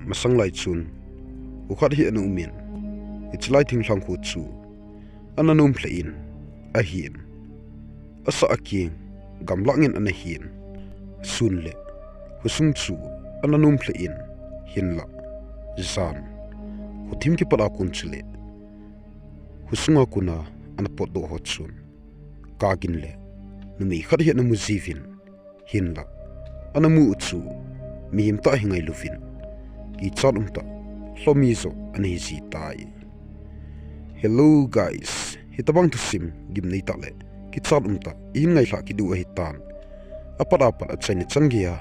masanglai chun ukhat hi anu min itlai thingthlang khu chu ananum plein a hin asa aking gamlangin ana hin sunle husung chu ananum plein hinla zan hutim ki pala kun chule husunga kuna ana pot do hotsun kagin le numi khat hi namu zivin hinla anamu chu mihim ta hingai lufin ki chalumta hlomizo ani zi tai. Hello guys, hitabang to sim gimnei tale ki chalumta in ngai hla ki du hitan apara achani changia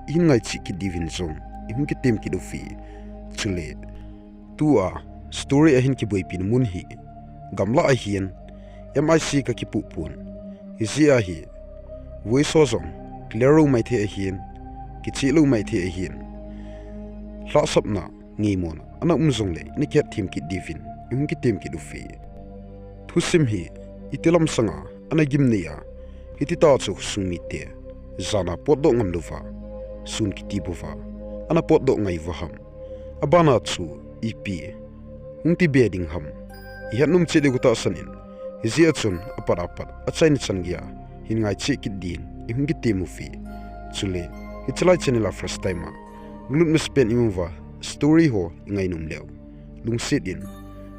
in ngai chi ki divin zong im ki tim ki du fi chule tua story ahin ki boi pin mun hi gamla a hian MIC ka ki pu pun izia hi voi so zong klero mai the a hian ki chi lu mai the a hian hla sapna ngimon ana umzong le ni ket thim ki divin im ki tim ki du fi thusim hi itilam sanga ana gimneya hitita chu sumi te zana poddo ngam luwa sun ki tibuwa ana poddo ngai waham abana chu ipi ungti beding ham ihanum chede guta sanin izia chun aparapat achain changia hin ngai chi ki din im ki timu fi chule itlai channel first time glut me spend imwa story ho ngai num lew lung sit in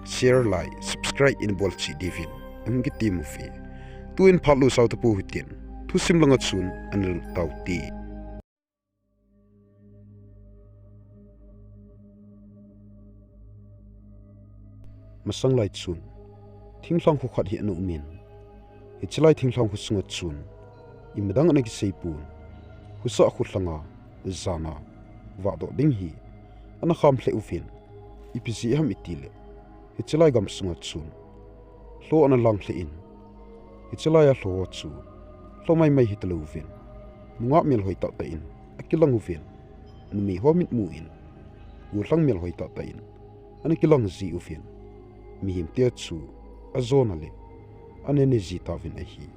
share like subscribe in bolchi divin amgi timu fi tuin phalu south pu hitin thu simlanga chun anil tauti masang lai chun thingthlang khu khat hi anu min hichlai thingthlang khu sunga chun imdang anaki seipun husa khu thlanga zana wa do ding hi ana kham hle ufin ipc ham itile hichlai gam sunga chun hlo ana lang hle in hichlai a hlo chu hlo mai hitlo ufin munga mel hoi ta ta in akilang ufin numi homit mu in gurlang mel hoi ta ta in ana kilang zi ufin mi him te chu azona le anene zi tavin a hi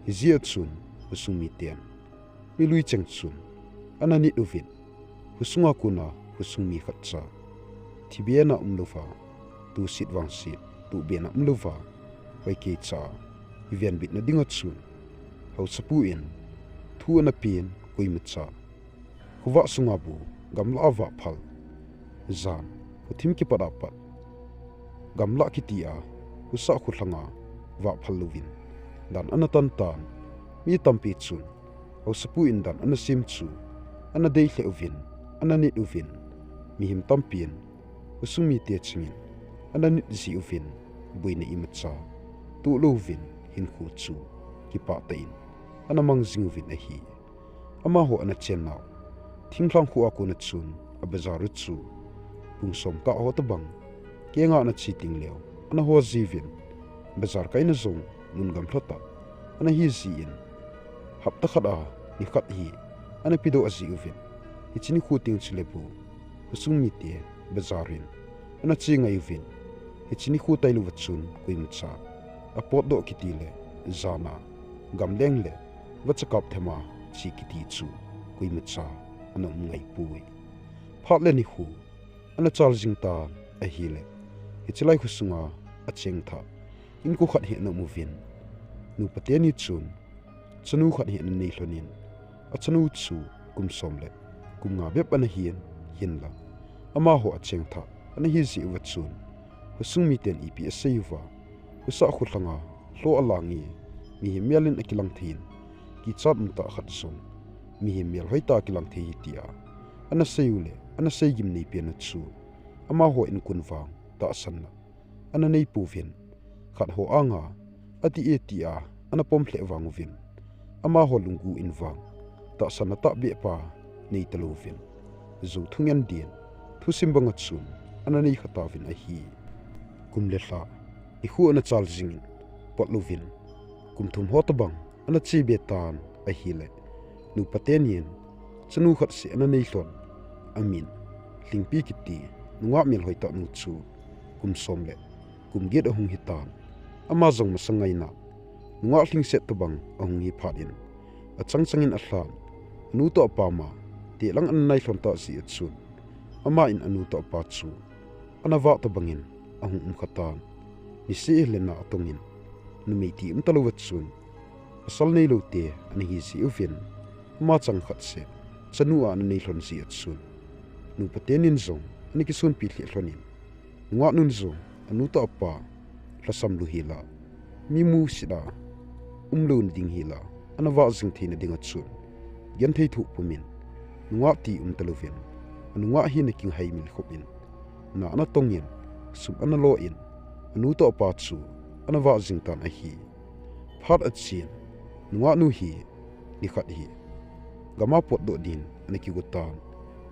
hizia chun usumi ten mi lui chang chun anani ufin husunga kuna husumi khatcha thibiana umlufa tu sit wang sit tu bena umlufa wai ke cha iven bit na dinga chun hau sapu in thu na pin koimucha huwa sunga bu gamla wa phal zan huthim ki padapat gamla kitia husa khutlanga wa phalluwin dan anatan tan mi tampi chun hau sapu in dan anasim chu ana dei hle uvin anani uvin mi him tampin usumi te chingin anani zi uvin buina imacha tu lovin hin khu chu ki pa tain ana mang zinguvin a hi ama ho ana chennaw thingthlang khu akuna chun a bazaru chu pungsom ka ho ta bang kenga na chiting lew ana ho zivin bazar kaina zong nun gam thlota ana hi zi in hapta khada ni khat hi ana pido azi uvin ichini khuting chilebu usumi te bazarin ana chinga uvin ichini khu tailu wachun kuimcha apot do kitile zana gamleng le wachakap thema chi kiti chu kuimcha ana ngai pui phatle ni khu ana charging ta a hile hichlai khusunga acheng tha inku khat he na movin nu pateni chun chanu khat he na nei hlonin achanu chu kumsomle kumnga bep ana hian hinla ama ho acheng tha ana hi zi wachun husung miten EPS yuwa husa khutlanga hlo alangi mi himelin akilang thin ki chat mta khat som mi himel hoita kilang the hitia ana sayule ana saygim nei pian chu ama ho in kunwang ta sanna ana nei puvin khat ho anga ati etia ana pomhle wanguvin ama ho lungu inwang ta sanna ta be pa nei talovin zu thungen din thusimbanga chun ana nei khatavin a hi kumletha ihu ana chaljing potlovin kumthum hotabang ana chi betan a hile nu patenien chanu khat se ana nei hlon amin lingpi kiti nuwa mel hoita nu chu kumsomle kumget ahung hitan ama jong masangaina nuwa hling set tabang ahung hi phatin achangchangin athlan nu to apama te lang an nai hlon ta si achun ama in anu to pa chu anawa to bangin ahung khatan ni si lena atongin nu meiti talowat chun asal nei lote ani hi si uvin ma chang khat se chanua an nei hlon si at sun nu patenin zong ani ki sun pi thli hlonin ngwa nun zong anu to pa hlasam lu hila mi mu sida umlun ding hila anawa jing thina dinga chun gen thei thu pumin ngwa ti talovin anu ngwa hi na king hai mil khopin na ana tongin sum ana lo in anu to pa chu anawa jing tan a hi phat a chin ngwa nu hi ni khat hi gama pot do din ani ki gutan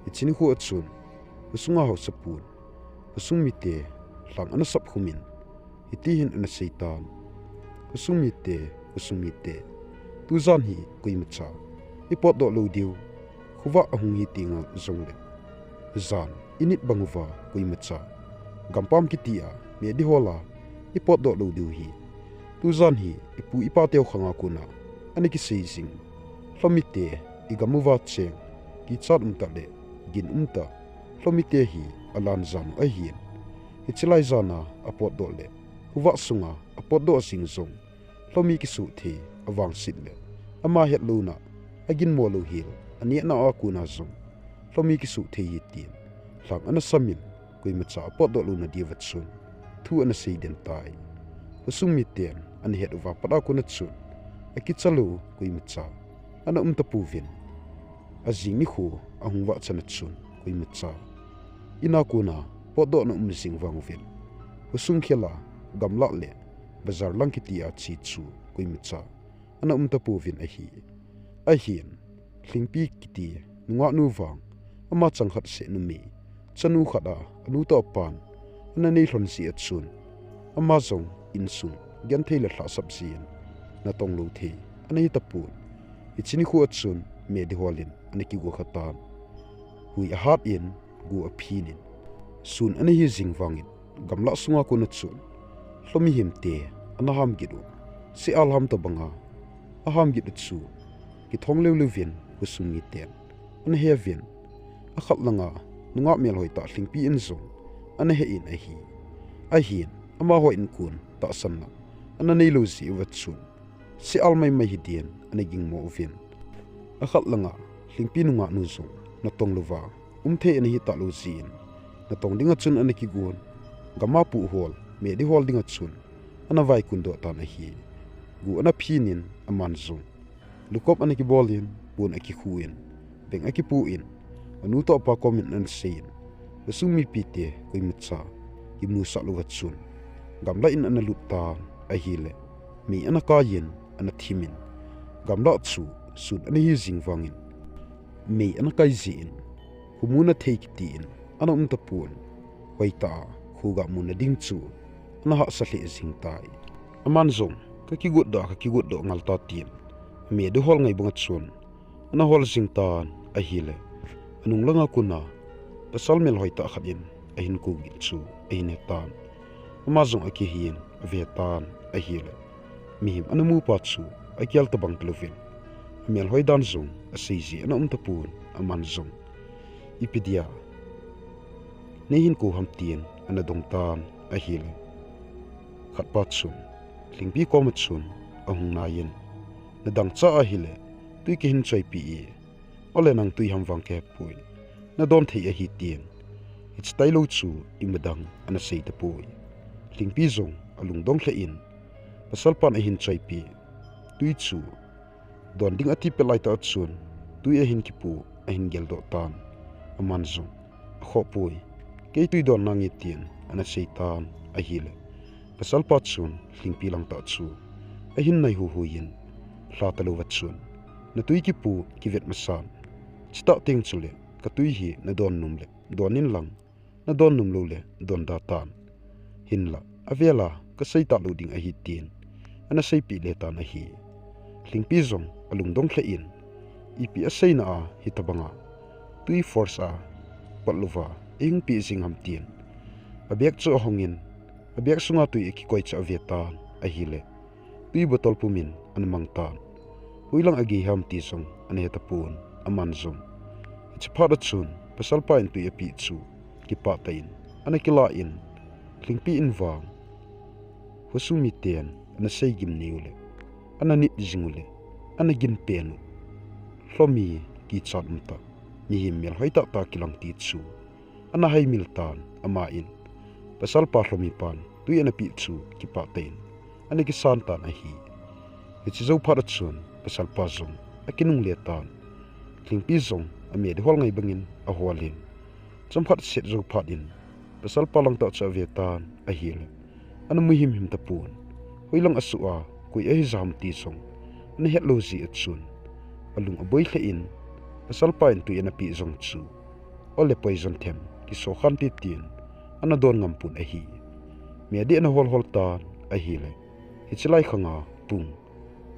ichini khu achun usunga ho sapun usung mite hlang ana sap khumin iti hin ana seitan usung mite tu zan hi kuimacha ipot do lo diu khuwa ahung hi tinga zongle zan init banguwa kuimacha gampam kitia me di hola ipot do lo diu hi tu zan hi ipu ipa teu khanga kuna ani ki seising hlomite igamuwa cheng ki chat tale gin ta hlomite hi alan zan a hin ichilai zana apot do le huwa sunga apot do sing zong hlomi ki su the awang sit le ama het luna agin mo lo hil ani na akuna zong hlomi ki su the yi tin hlang ana samin kuimacha apot do luna diwat sun thu ana seiden tai husung miten ani het uwa pada kuna chun akichalu kuimacha ana tapuvin azing ni khu ahungwa chana chun kuimacha ina kuna podo na umsing wangvin husung khela gamla le bazar langkiti a chi chu kuimacha ana tapuvin a hin thlingpi kiti ngwa nu wang ama changkhat se nu mi chanu khada anu to pan ana nei hlon si achun ama zong insun gen theila hla sabsin na tonglo the ani tapun ichini khu achun me di holin ani ki go khatan hui a hat in gu a phinin sun ani hi jingwangin gamla sunga ko na chun hlomi himte anaham gidu si alham to banga aham gidu chu ki thongleu levin husungi ten an hevin a khat langa nunga mel hoita thlingpi in zong an he in a hin ama ho in kun ta sanna an nei lo zi wat chun si almai mai hidien an ging mo vin a khat langa thlingpi nunga nu zong na tongluwa the an hi ta lo zin na tong dinga chun an ki gun gama pu hol me di hol dinga chun ana vai kun do ta na hi gu ana phinin aman zong lukop an ki bolin pun aki khuin beng aki pu in anu to pa comment an sein sumi pite kuimacha imu salu chun gamla in ana lutta a hile mi ana kayin ana thimin gamla chu sud ani hi jingwangin mi ana kai zin humuna take tin ana tapun waita khuga mun ding chu ana ha sahle jingtai aman zong ka ki gut do ngalta tin me de hol ngai bunga chun ana hol jingtan a hile anung langa kuna pasal mel hoita khadin ahin ku gi chu ahin tan amazong aki hin vetan a hile mihim anamu pa chu akyal tabang tlovin mel hoidan zong asiji ana tapun aman zong ipedia nehin ko hamtien ana dongtan a hile khatpa chun lingbi komat chun ahung nayin nadang cha a hile tui ke hin chai pi ole nang tui ham wang ke pui na don thei a hi tien it's tailo chu imadang ana sei ta pui lingpi zong alung dong khle in pasal pan a hin chai pi tui chu don ding ati pelai ta chun tui a hin ki pu a hin gel do tan aman zong kho pui ke tui don nang i tien ana seitan a hile pasal pa chun lingpi lang ta chu a hin nai hu yin hla talo wat chun na tui ki pu ki vet masan chita ting chule ka tui hi na don num le donin lang na don num lo le don da tan hinla avela ka sei ta lo ding a hi tin ana sei pi le ta na hi lingpi zong alung dong khle in ipi a sei na a hi tabanga tui force a patluwa ing pi sing ham tin abek chu hongin abek sunga tui ki koi cha vetan a hi le tui botol pumin an mangtan huilang agi ham ti song ane tapun aman zong it's part chun pasal pa in tu ya pi chu ki pa tain ana kila in klingpi in wang husumi ten ana sei gim niule ana nit jingule ana gin penu hlomi ki chat mta mi him mel hoita ta kilang ti chu ana hai miltan ama in pasal pa hlomi pan tu ana pi chu ki pa tain ana ki santan a hi chi zo pha chun pasal pa zong akinung le tan klingpi zong ame de hol ngai bangin a holin champhat set zo phat in pasal palang ta cha ve tan a hil ana muhim him ta pun hoilang asua koi a hizam ti song ana het lozi at chun alung aboi kha in pasal pa in tu ena pi zong chu ole poison them ki so khan ti tin ana don ngam pun a hi me de na hol tan a hile hichlai khanga pung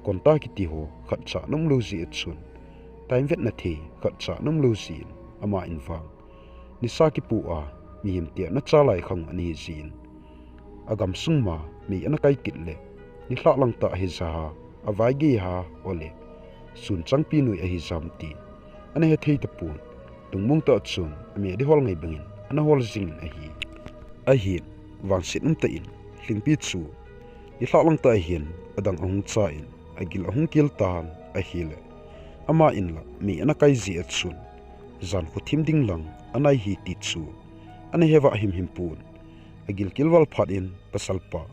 konta ki ti ho khat cha num lozi at chun time vet na the khat cha num lozi ama in wang ni sa ki pu a mi him te na cha lai khang ani zin agam sungma mi ana kai kit le ni hla lang ta hi za avai gi ha ole sun chang pi nui a hi zam ti ana he thei ta pun tung mung ta chun ami di hol ngai bangin ana hol zing a hi wang sit um ta in hling pi chu ni hla lang ta hian adang ahung cha in agil ahung kil tan a hi le ama in la mi ana kai zi at chun zan khu thim ding lang anai hi ti chu ana hewa him pun agil kilwal phat in pasal pa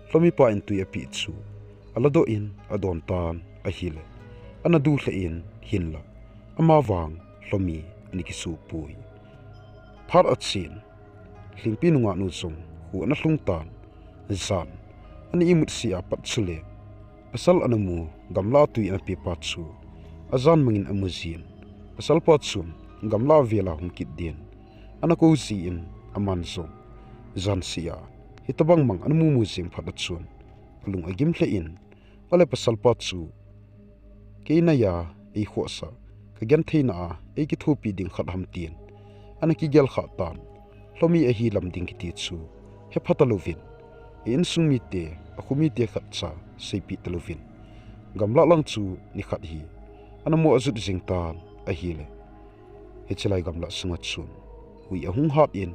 hlomi pa in tu ya pi chu alado in adon tan a hile ana du hla in hinla ama wang hlomi ani ki su pui phar achin hlimpi nunga nu zong hu ana hlung tan zan ani imut sia pat chule pasal anamu gamla tu ina pi pa chu azan mangin amuzin pasal pa chun gamla vela hum kit den ana ko si in aman zong zan sia hitabang mang anu mu sing phat chun lung agim hla in ole pasal pa chu keina ya ei khosa ka gen theina ei ki thupi ding khat ham tin ana ki gel kha tan hlomi a hi lam ding ki ti chu he phatalovin in sungmi te akhumi te khat cha sepi talovin gamla lang chu ni khat hi ana mo azut jing tan a hi le he chelai gamla sunga chun hui ahung hat in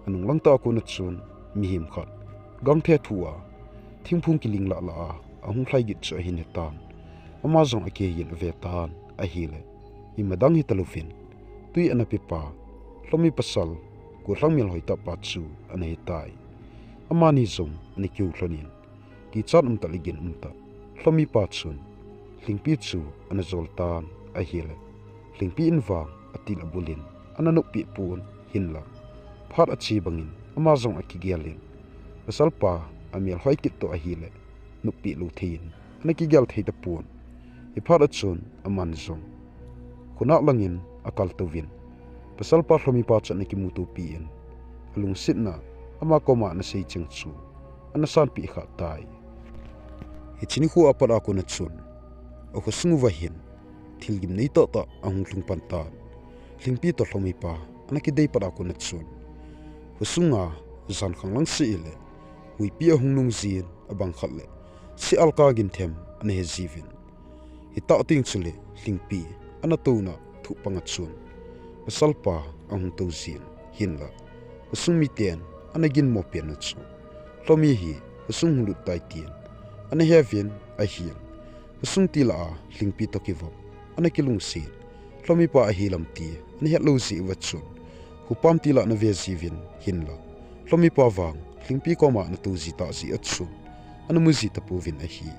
anung lang ta ko na chun mi him khat gang the thua thingphung kiling la ahung thlai git cha hin hetan ama zong ake yin ve tan a hi le i madang hi talovin tui ana pipa hlomi pasal ko rangmel hoita pa chu ana hi tai ama ni zong ani kyu hlonin ki chat um ta ligin um ta hlomi pa chun lingpi chu ana zoltan a hi le lingpi in wang atil abulin ana no pi pun hinla phat achi bangin ama zong akigialin pasal pa amial hoi kit to a hi le no pi lu thin ana ki gal thei ta pun i phat achun aman zong khuna langin akal tovin pasal pa hlomi pa chan ki mutu pi in alung sitna ama koma na sei cheng chu ana san pi kha tai hichini khu apara ko na chun o khosung wa hin thilgim nei ta ahung tlung pan ta lingpi to hlomi pa ana ki dei para ko na chun husunga zan khanglang si ile hui pi ahung nung zin abang khalle si alka gin them ana he jivin hita ting chule lingpi ana tona thu panga chun pasalpa ahung to zin hinla husung mi ten ana gin mo pen na chu hlomi hi husung hulu tai tin ana heaven a hian husung tila lingpi to kivo ana kilung si hlomi pa a hilam ti ani het lo si wa chun hupam tila na ve jivin hinla hlomi pa wang lingpi ko ma na tu ji ta si at chu ana muzi ta povin a hi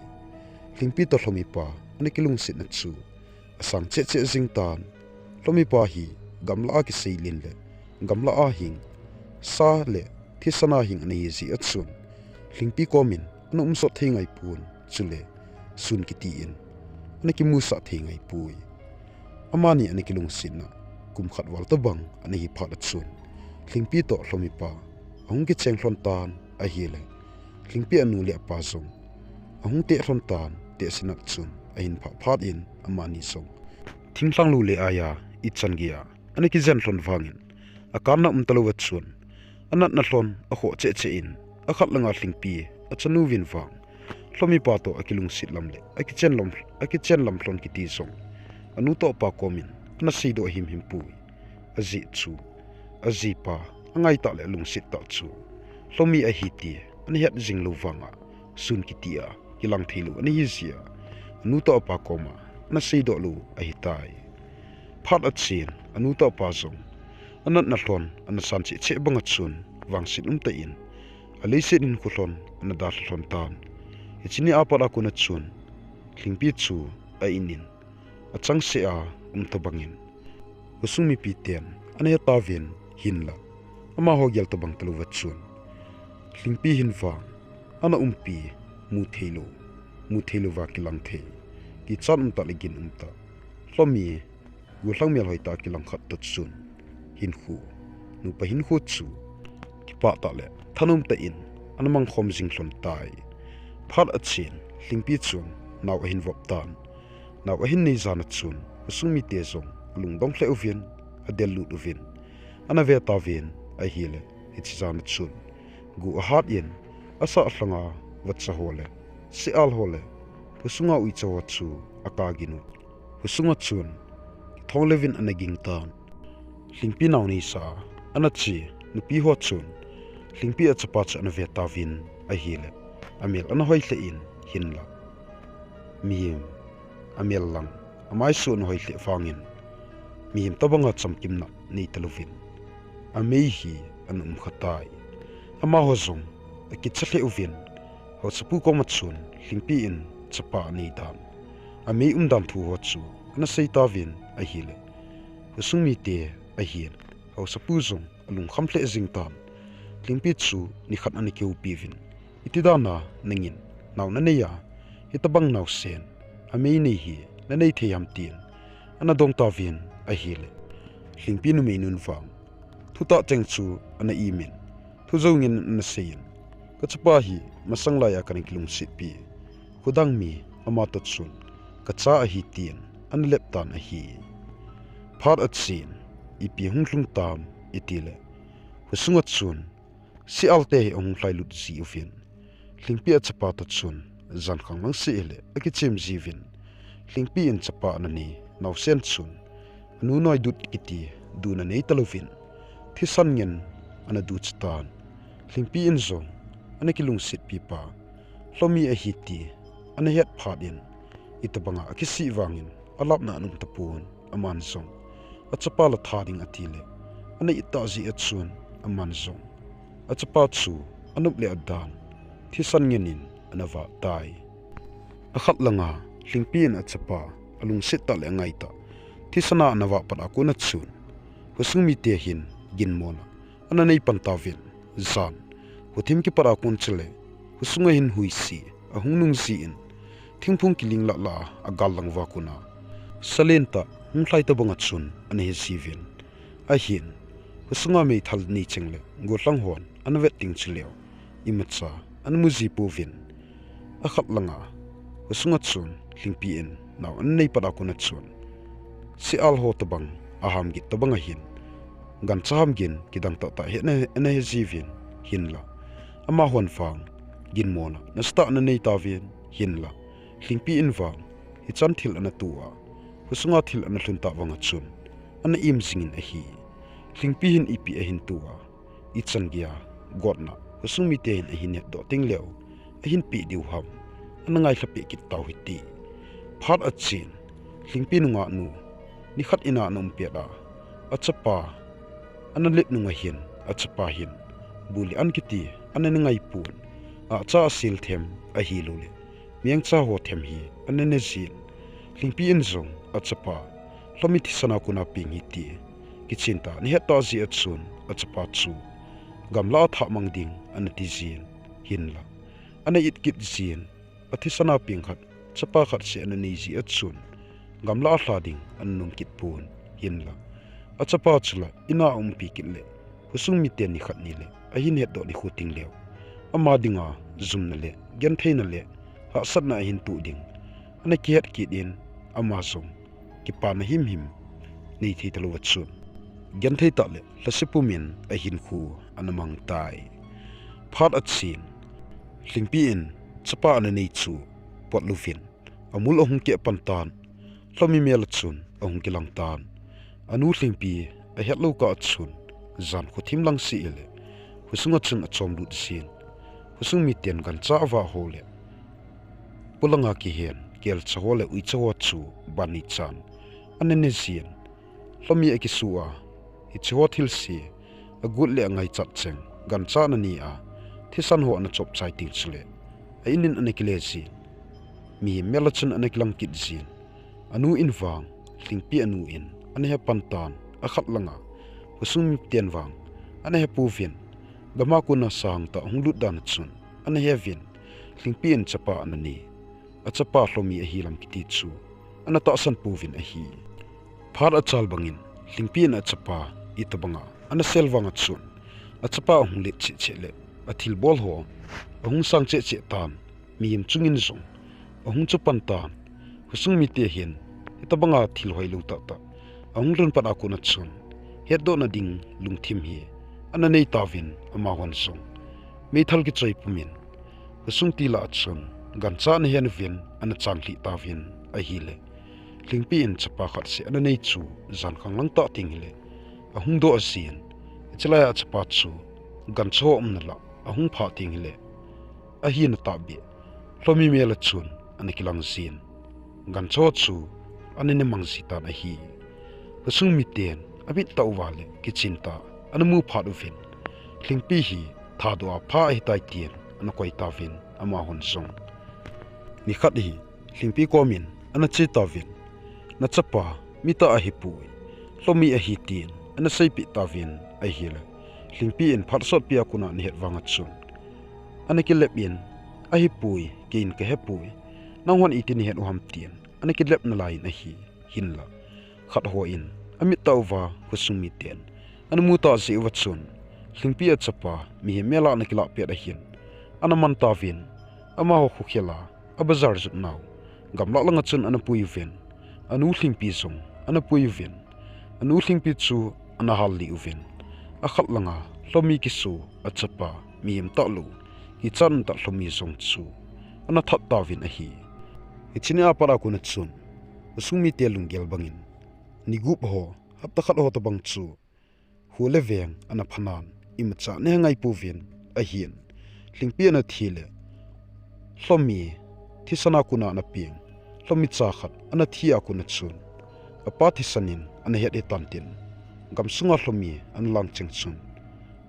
lingpi to hlomi pa ani kilung sit na chu asang che jing tan hlomi pa hi gamla ki seilin le gamla a hing sa le thisana hing ani ji at chun lingpi ko min anu umso thingai pun chule sun ki ti in ani ki musa thingai pui amani ani kilung sinna kum khat wal ta bang ani hi phat chun lingpi to hlomi pa ahung ki cheng hlon tan a hi le lingpi anu le pa song ahung te hlon tan te sinak chun a hin phat in amani song thingtlang lu le aya i chan gia ani ki zen hlon wangin akarna talo chun anat na hlon a kho che in a khat langa lingpi a chanu win wang hlomi pa to akilung sit lam le aki chen lam hlon ki ti song anu to pa komin na sei do him pui azi chu azipa angai ta le lungsit ta chu hlomi a hi ti ani het jing lo wanga sun kitia kilang thilu ani hizia nu ta pa koma na seido lu a hi tai phat achin anu ta pa zong anat na hlon an san chi che banga chun wangsit ta in aleisit in khuhlon an da hlon tan ichini apara kuna chun klingpi chu a inin achang se a ta bangin usumi piten ane tavin hinla ama hogel to bang telu wachun klingpi hinwa ana umpi mu thelo wa kilang the ki chan ta legin ta hlomi gulang mel hoita kilang khat to chun hin khu nu pa hin khu chu ki pa ta le thanum ta in anamang khom jing hlon tai phat achin lingpi chun naw a hin vop tan naw a hin nei zana chun usumi te zong lungdong hle ovin adel lut ovin ana ve ta vin a hile ichi zana chun gu a hat yen asa hlanga watsa hole si al hole pusunga ui chawa chu akaginu pusunga chun tholevin anaging tan lingpi naw ni sa anachi nupi ho chun lingpi a chapa cha na ve ta vin a hile amel ana hoi hle in hinla mihim amel lang amai su no hoi hle fangin mihim tabanga chamkim na nei teluvin amei hi anum khatai ama hozong akitchle uvin ho sapu ko machun lingpi in chapa nei dan amei umdam thu ho chu ana seita vin a hile usumi te a hil ho sapu zong alung khamhle jingtan lingpi chu ni khat ani ke upivin itidana ningin naw na neya hitabang naw sen amei nei hi na nei theyam tin ana dong ta vin a hile lingpi nu me nun wang thuta cheng chu ana imin thu zongin na sein ka chapa hi masangla ya kanik lung sit pi khudang mi ama to chun ka cha a hi tin an leptan a hi phat at sin ipi hunglung tam itile husunga chun si alte ong hlai lut si ufin lingpi a chapa to chun zan khang mang si ele akichim jivin lingpi in chapa anani naw sen chun anu noi dut kiti duna nei talovin thisan ngen ana du chtan lingpi in zong ana kilung sit pipa hlomi a hiti ana het phadin itabanga akisi wangin alapna anung tapun aman zong achapa la thading atile ana itazi atsun aman zong achapa chu anup le adan thisan ngenin anawa tai akhat langa lingpin achapa alung sit ta le ngai ta thisana anawa pada kuna chun husungmi te hin ginmona ana nei pantavin zan huthim ki para kun chile husunga hin huisi ahungnung si in thingphung kiling la la agal langwa kuna salenta hunglai ta bonga chun ani hi sivin a hin husunga me thal ni chengle gorlang hon anwet ting chileo imatsa anmuji povin akhat langa husunga chun lingpi in naw an nei para kuna chun si al ho tabang aham gi tabanga hin gan cham gin kidang ta ta hena ene jivin hinla ama hon fang gin mona nasta na nei tavin hinla lingpi in wang hi chan thil ana tuwa husunga thil ana hlunta wanga chun ana im singin a hi lingpi hin ipi a hin tuwa I chan gya godna husungmi te hin a hin do ting leo a hin pi diu ham ana ngai hlapi ki taw hiti phat a chin lingpi nunga nu ni khat ina num pe da achapa ana lit nunga hin achapa hin buli an kiti ana ngai pun a cha sil them a hi lule miang cha ho them hi ana ne zil lingpi in zong achapa hlomi thisana kuna ping hiti kichinta ni heta zi achun achapa chu gamla tha mangding ana ti zin hinla ana it kit zin athisana ping khat chapa khat se ana nei zi achun gamla hlading an nung kit pun hinla achapa chula ina umpi kitle husung mi ten ni khat ni le a hin het do ni khuting lew ama dinga zum na le gen theina le ha satna hin tu ding ana ki het ki din ama som ki pa na him nei thi talo chun gen thei ta le lasipumin a hin khu anamang tai phat at sin lingpi in chapa ana nei chu pot lufin amul ohung ke pantan hlomi mel chun ohung kilang tan anu lingpi a het lo ka chun zan khu thim lang si ele husunga chun a chom lut sin husung mi ten kan cha wa hole pulanga ki hen kel chawole ui chawa chu bani chan anene sin lomi ekisua hi chawa thil si a gut le ngai chat cheng gan cha na ni a thisan ho na chop chai ting chule a inin anekile si mi melachun aneklang kit zin anu inwang lingpi anu in ane he pantan a khat langa husung mi ten wang ane he puvin gama kuna sang ta hunglut dan chun ane he vin lingpi in chapa anani a chapa hlomi a hilam kiti chu ana ta san puvin a hi phar a chal bangin lingpi in a chapa itabanga ana selvanga chun a chapa hung le chi chele a thil bol ho a hung sang che che tan mi im chungin zong a hung chu pantan husung mi te hin itabanga thil hoi lu ta ta a hung run pa ku na chun het do na ding lungthim hi ana nei tawin ama hon song me thal ki choi pumin husung ti la chun gan cha na hen vin ana changli tawin a hi le lingpi in chapa khat se ana nei chu zan khang lang ta ting le a hung do asin chelaya chapa chu gan cho na la a hung pha ting le a hi na ta bi hlomi me la chun ani kilang sin gan cho chu ani ne mang sita na hi husung mi ten abit ta wale kichinta ana mu pha du fin lingpi hi tha do pha hi tai tien ana koi ta vin ama hon song ni khat hi lingpi ko min ana chi ta vin na chapa mi ta a hi pui hlomi a hi tin ana sei pi ta vin a hi la lingpi in phat sot pia kuna ni het wanga chun ana ki lep in a hi pui kein ke he pui nang hon itin het uham tien ana ki lep na lai na hi hin la khat ho in amit tawwa husung mi ten ana mu ta si wa chun lingpi a chapa mi mela na kila pe da hin ana man ta vin ama ho khu khela a bazar zut naw gamla langa chun ana pui vin anu lingpi song ana pui vin anu lingpi chu ana hal li uvin a khat langa hlomi ki su a chapa mi im ta lu hi chan ta hlomi song chu ana that ta vin a hi ichini apara ku na chun usung mi te lungel bangin ni gup ho hap ta khat ho ta bang chu hu le veng ana phanan imcha ne ngai pu vin a hin lingpi na thile hlomi thisana kuna na ping hlomi cha khat ana thia kuna chun apa thisanin ana het e tantin gam sunga hlomi an lang cheng chun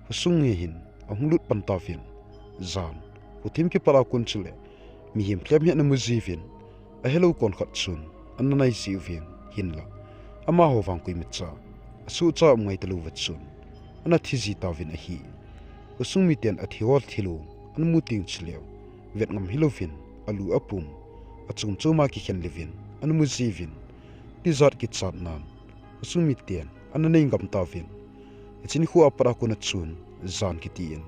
husung nge hin a hunglut panta vin zan hutim ki para kun chule mi him plem he na muzivin a hello kon khat chun an nai si vin hin la ama ho wang kui mitcha su cha ngai telu wat chun ana thiji tawin a hi husung mi ten a thiwal thilu an mu ting chlew vet ngam hilovin alu apum achum chuma ki khen levin an mu zivin tizat ki chat nan husung mi ten an nei ngam tawin ichin khu apara kuna chun zan ki tin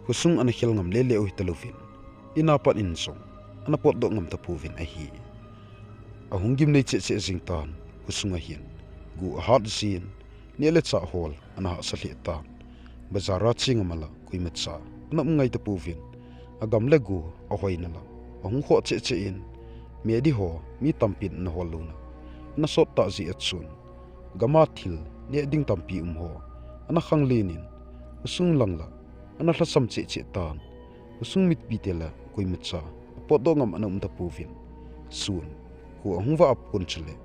husung an khel ngam le le o hitalovin ina pat in song ana pot do ngam ta puvin a hi a hungim nei che che jingtan husung a hin gu hat zin nele cha hol ana sa hli ta bazara chingamala kuimat sa na ngai ta puvin agam le gu a hoina la a hung kho che che in me di ho mi tampin na holuna na sot ta zi achun gama thil ne ding tampi ho ana khang lenin usung langla ana hlasam che che tan usung mit pitela kuimat sa pot do ngam ana ta puvin sun hu hungwa ap kun chule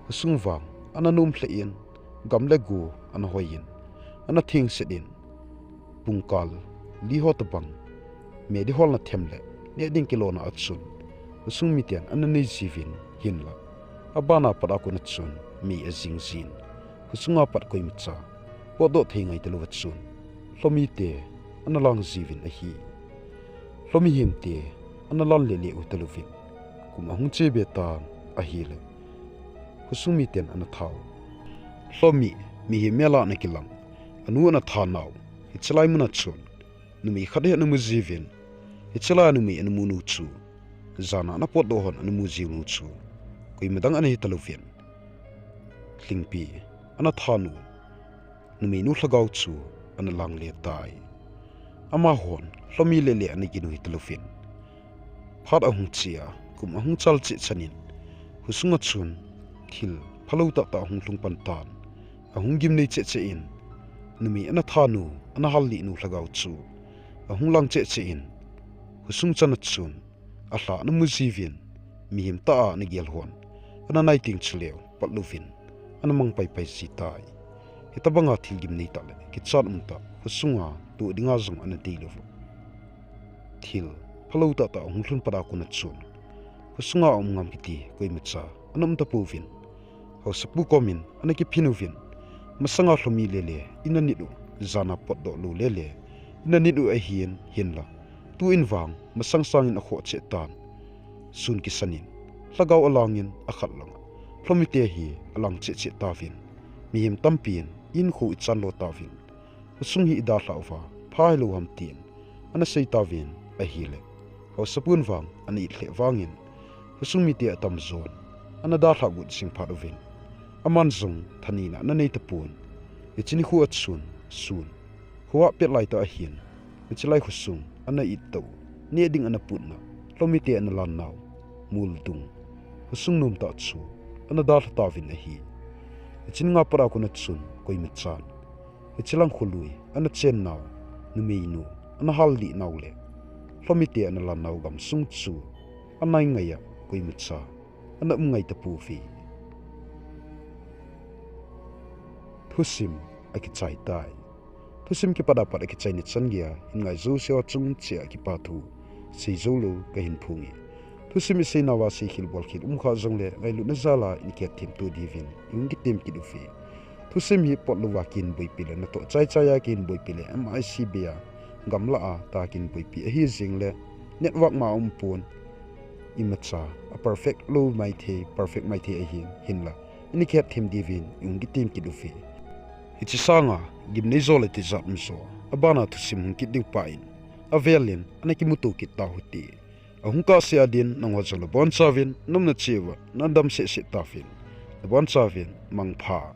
husung wang ana num hle in gamle gu ana hoyin ana thing sedin pungkal li hot bang me di hol na themle ne ding kilona achun husung mitian ana nei jivin hinla abana pada ku na chun mi azing zin husunga pat koi mitsa podo thingai telu chun hlomi te ana lang jivin a hi hlomi him te ana lan le le uteluvin kuma hung che beta a hi le husung mitian ana thau hlomi mi hi mela na kilang anu na tha naw hichlai muna chun numi khade na muzivin hichla numi an munu chu zana na pot do hon an muziu nu chu koi medang an hitaluvin lingpi ana thanu numi nu thlagau chu an lang le tai ama hon hlomi le le an ginu hitaluvin phat a hung chia kum a hung chal chi chanin husunga chun thil phalo ta ta hung tlung pan tan ahung gim nei che che in numi ana thanu ana halli nu hlagau chu ahung lang che che in husung chana chun ahla na muzivin mihim ta na gel hon ana nai ting chleu patluvin ana mang pai pai si tai hitabanga thil gim nei ta le ki chan umta husunga tu dinga zung ana dilufu thil phalo ta ta hung thlun pada kuna chun husunga ngam kiti koi macha anam ta puvin ho sapu komin ana ki phinuvin masanga hlomi lele inani du zana pot do lu lele inani du a hian la tu in wang masang sangin a kho che tan sun ki sanin lagaw alangin akhat lang hlomite hi alang che che tavin mihim tampin in khu ichan lo tavin usung hi ida hlawa phai lo ham tin ana sei tavin a hile ho sapun wang ani hle wangin usung mi te atam zon ana da thagut sing pharovin aman zung thanina na nei tapun ichini khu atsun sun huwa pet lai ta hian ichilai khusung ana itto ne ding ana punna lomite ana lan naw mul dung husung num ta chu ana da thavin a hi ichin nga para kuna chun koi mi chan ichilang khului ana chen naw numei nu ana haldi nawle lomite ana lan naw gam sung chu anai ngaya koi mi cha ana ngai ta pu fi thusim akichai tai thusim ki pada pada kichai ni changia ingai zo sewa chung chia ki pathu sei zolo ka hin phungi thusim sei nawa sei khil bol khil kha jongle ngai lu na zala in ke tim tu divin yung ki tim ki du fi thusim hi pot lu wakin boi pile na to chai chaya kin boi pile mic bia gamla a ta kin boi pi hi jingle network ma pon imacha a perfect low mai the perfect mai the a hinla in ke tim divin yung ki tim ki du fi Hichisanga gimnei zole ti zat mso abana thusim hun kit ding pain avelin anaki mutu kit tahuti ahungka se adin nangwa jalo bon savin namna chewa nandam se tafin bon savin mangpha